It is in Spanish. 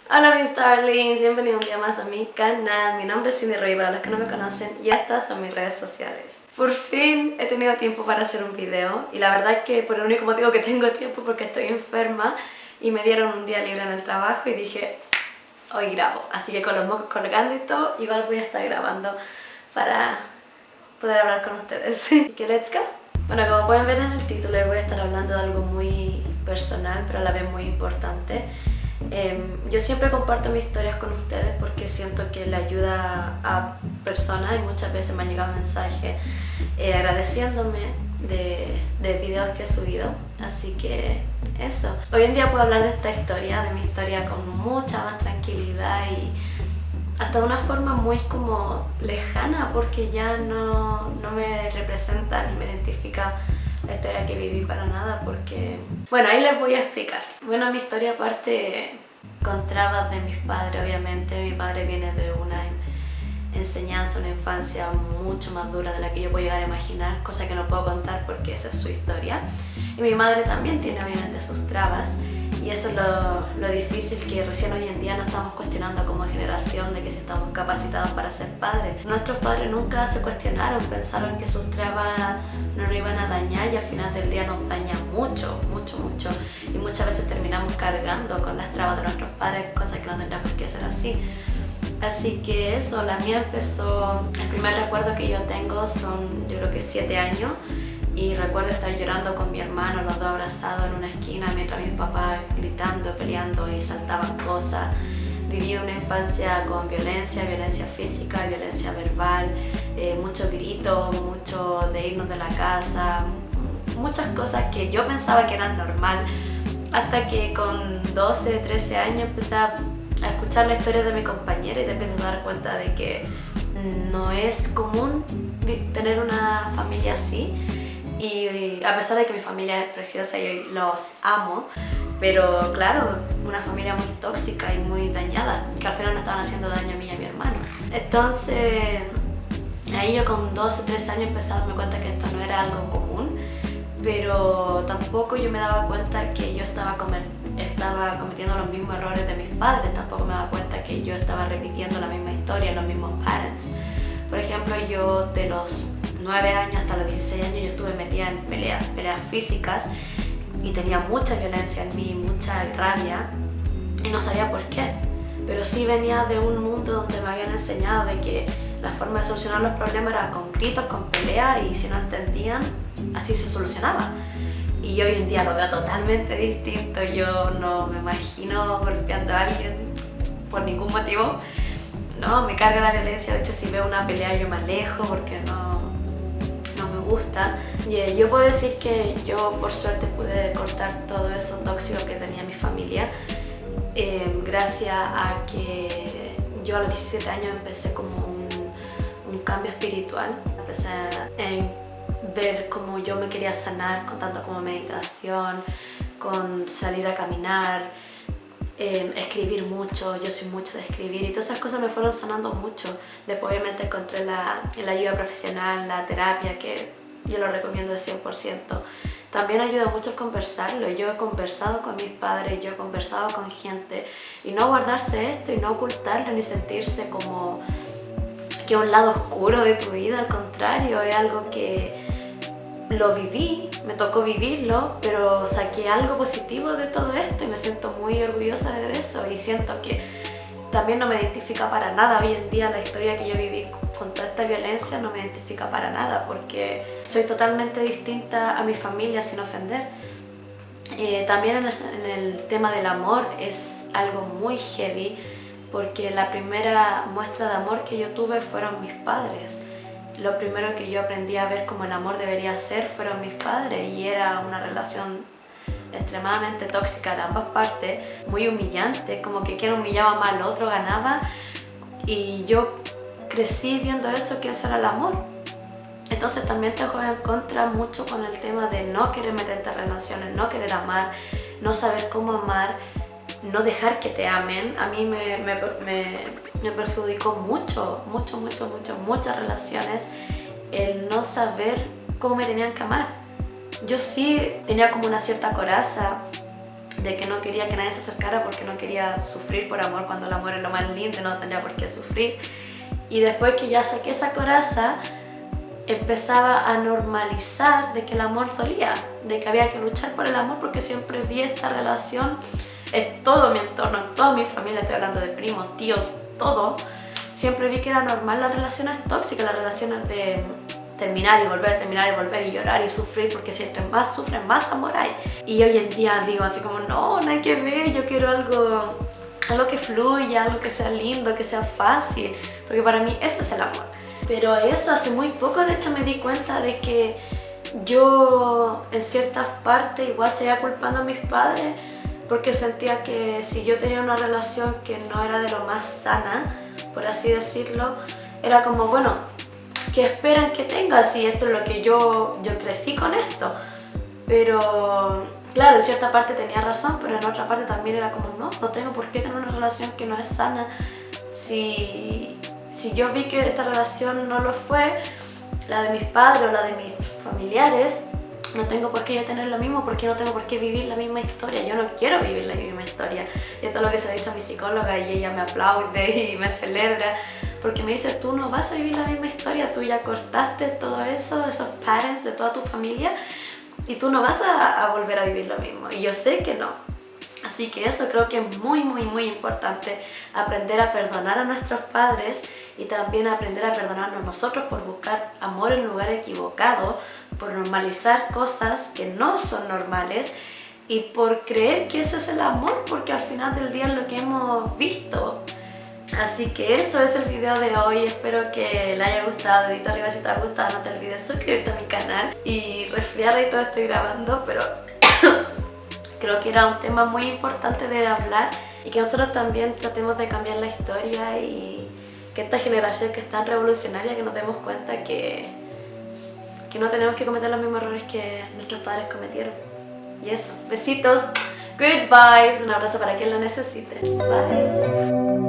Hola mis darlings, bienvenidos un día más a mi canal. Mi nombre es Cindy Rey, para los que no me conocen, y estas son mis redes sociales. Por fin he tenido tiempo para hacer un video y la verdad es que por el único motivo que tengo tiempo porque estoy enferma y me dieron un día libre en el trabajo y dije, hoy grabo. Así que con los mocos colgando y todo, igual voy a estar grabando para poder hablar con ustedes. Así que let's go. Bueno, como pueden ver en el título, voy a estar hablando de algo muy personal pero a la vez muy importante. Yo siempre comparto mis historias con ustedes porque siento que le ayuda a personas y muchas veces me han llegado mensajes agradeciéndome de videos que he subido, así que eso. Hoy en día puedo hablar de esta historia, de mi historia con mucha más tranquilidad y hasta de una forma muy como lejana porque ya no me representa ni me identifica la historia que viví para nada porque... Bueno, ahí les voy a explicar. Bueno, mi historia parte con trabas de mis padres, obviamente. Mi padre viene de una enseñanza, una infancia mucho más dura de la que yo puedo llegar a imaginar, cosa que no puedo contar porque esa es su historia. Y mi madre también tiene obviamente sus trabas y eso es lo difícil, que recién hoy en día nos estamos cuestionando como generación de que si estamos capacitados para ser padres. Nuestros padres nunca se cuestionaron, pensaron que sus trabas no nos iban a dañar y al final del día nos daña mucho, mucho, mucho. Y muchas veces terminamos cargando con las trabas de nuestros padres, cosa que no tendrá por qué ser así. Así que eso, la mía empezó, el primer recuerdo que yo tengo son yo creo que 7 años y recuerdo estar llorando con mi hermano, los dos abrazados en una esquina mientras mis papás gritando, peleando y saltaban cosas. Viví una infancia con violencia, violencia física, violencia verbal, muchos gritos, mucho de irnos de la casa, muchas cosas que yo pensaba que eran normal, hasta que con 12, 13 años empecé a escuchar la historia de mi compañera y te empiezas a dar cuenta de que no es común tener una familia así. Y a pesar de que mi familia es preciosa y los amo, pero claro, una familia muy tóxica y muy dañada, que al final me estaban haciendo daño a mí y a mi hermano. Entonces, ahí yo con 12, 13 años empecé a darme cuenta que esto no era algo común, pero tampoco yo me daba cuenta que yo estaba cometiendo los mismos errores de mis padres, tampoco me daba cuenta que yo estaba repitiendo la misma historia, los mismos patterns. Por ejemplo, yo de los 9 años hasta los 16 años yo estuve metida en peleas físicas y tenía mucha violencia en mí, mucha rabia y no sabía por qué, pero sí venía de un mundo donde me habían enseñado de que la forma de solucionar los problemas era con gritos, con peleas y si no entendían, así se solucionaba. Y hoy en día lo veo totalmente distinto, yo no me imagino golpeando a alguien por ningún motivo, no, me carga la violencia, de hecho si veo una pelea yo me alejo porque no me gusta. Y yo puedo decir que yo por suerte pude cortar todo eso tóxico que tenía mi familia gracias a que yo a los 17 años empecé como un cambio espiritual, empecé a ver cómo yo me quería sanar con tanto como meditación, con salir a caminar, escribir mucho, yo soy mucho de escribir y todas esas cosas me fueron sanando mucho. Después obviamente encontré la ayuda profesional, la terapia, que yo lo recomiendo al 100%. También ayuda mucho el conversarlo, yo he conversado con mis padres, yo he conversado con gente y no guardarse esto y no ocultarlo ni sentirse como que es un lado oscuro de tu vida, al contrario, es algo que lo viví, me tocó vivirlo, pero saqué algo positivo de todo esto y me siento muy orgullosa de eso y siento que también no me identifica para nada. Hoy en día la historia que yo viví con toda esta violencia no me identifica para nada porque soy totalmente distinta a mi familia sin ofender. También en el tema del amor es algo muy heavy porque la primera muestra de amor que yo tuve fueron mis padres. Lo primero que yo aprendí a ver como el amor debería ser fueron mis padres y era una relación extremadamente tóxica de ambas partes, muy humillante, como que quien humillaba más al otro ganaba y yo crecí viendo eso, que eso era el amor. Entonces también te juega en contra mucho con el tema de no querer meterte en relaciones, no querer amar, no saber cómo amar, no dejar que te amen. A mí me perjudicó muchas relaciones el no saber cómo me tenían que amar. Yo sí tenía como una cierta coraza de que no quería que nadie se acercara porque no quería sufrir por amor, cuando el amor es lo más lindo y no tendría por qué sufrir. Y después que ya saqué esa coraza, empezaba a normalizar de que el amor dolía, de que había que luchar por el amor, porque siempre vi esta relación en todo mi entorno, en toda mi familia, estoy hablando de primos, tíos, todo. Siempre vi que era normal las relaciones tóxicas, las relaciones de terminar y volver y llorar y sufrir, porque si entre más sufren, más amor hay. Y hoy en día digo así como, no, no hay que ver, yo quiero algo que fluya, algo que sea lindo, que sea fácil, porque para mí eso es el amor. Pero eso hace muy poco, de hecho, me di cuenta de que yo en ciertas partes igual seguía culpando a mis padres, porque sentía que si yo tenía una relación que no era de lo más sana, por así decirlo, era como, bueno, ¿qué esperan que tenga? Si esto es lo que yo crecí con esto. Pero claro, en cierta parte tenía razón, pero en otra parte también era como, no tengo por qué tener una relación que no es sana. Si yo vi que esta relación no lo fue, la de mis padres o la de mis familiares, no tengo por qué yo tener lo mismo, porque no tengo por qué vivir la misma historia. Yo no quiero vivir la misma historia. Y esto es lo que se lo he dicho a mi psicóloga y ella me aplaude y me celebra, porque me dice, tú no vas a vivir la misma historia, tú ya cortaste todo eso, esos patterns de toda tu familia, y tú no vas a volver a vivir lo mismo. Y yo sé que no. Así que eso creo que es muy, muy, muy importante, aprender a perdonar a nuestros padres y también aprender a perdonarnos nosotros por buscar amor en lugar equivocado, por normalizar cosas que no son normales y por creer que eso es el amor, porque al final del día es lo que hemos visto. Así que eso es el video de hoy, espero que le haya gustado. Dedito arriba si te ha gustado, no te olvides suscribirte a mi canal. Y resfriada y todo estoy grabando, pero creo que era un tema muy importante de hablar y que nosotros también tratemos de cambiar la historia y que esta generación que es tan revolucionaria, que nos demos cuenta que no tenemos que cometer los mismos errores que nuestros padres cometieron. Y eso, besitos, good vibes, un abrazo para quien lo necesite. Bye.